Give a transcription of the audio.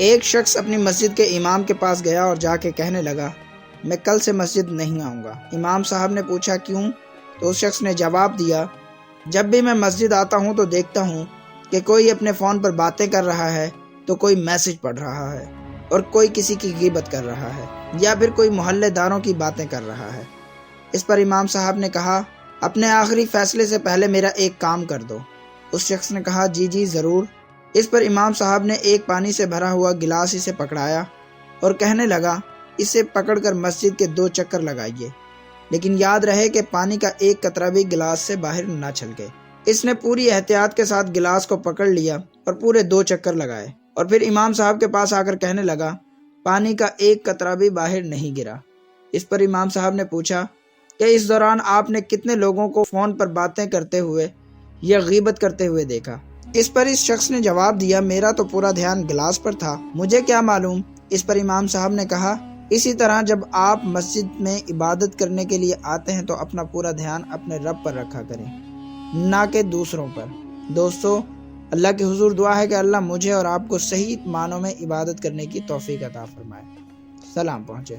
ایک شخص اپنی مسجد کے امام کے پاس گیا اور جا کے کہنے لگا میں کل سے مسجد نہیں آؤں گا۔ امام صاحب نے پوچھا کیوں؟ تو اس شخص نے جواب دیا جب بھی میں مسجد آتا ہوں تو دیکھتا ہوں کہ کوئی اپنے فون پر باتیں کر رہا ہے، تو کوئی میسج پڑھ رہا ہے، اور کوئی کسی کی غیبت کر رہا ہے، یا پھر کوئی محلے داروں کی باتیں کر رہا ہے۔ اس پر امام صاحب نے کہا اپنے آخری فیصلے سے پہلے میرا ایک کام کر دو۔ اس شخص نے کہا جی ضرور۔ اس پر امام صاحب نے ایک پانی سے بھرا ہوا گلاس اسے پکڑایا اور کہنے لگا اسے پکڑ کر مسجد کے 2 چکر لگائیے، لیکن یاد رہے کہ پانی کا ایک قطرہ بھی گلاس سے باہر نہ چھلکے۔ اس نے پوری احتیاط کے ساتھ گلاس کو پکڑ لیا اور پورے 2 چکر لگائے، اور پھر امام صاحب کے پاس آ کر کہنے لگا پانی کا ایک قطرہ بھی باہر نہیں گرا۔ اس پر امام صاحب نے پوچھا کہ اس دوران آپ نے کتنے لوگوں کو فون پر باتیں کرتے ہوئے یا غیبت کرتے ہوئے دیکھا؟ اس پر اس شخص نے جواب دیا میرا تو پورا دھیان گلاس پر تھا، مجھے کیا معلوم۔ اس پر امام صاحب نے کہا اسی طرح جب آپ مسجد میں عبادت کرنے کے لیے آتے ہیں تو اپنا پورا دھیان اپنے رب پر رکھا کریں، نہ کہ دوسروں پر۔ دوستو، اللہ کے حضور دعا ہے کہ اللہ مجھے اور آپ کو صحیح معنوں میں عبادت کرنے کی توفیق عطا فرمائے۔ سلام پہنچے۔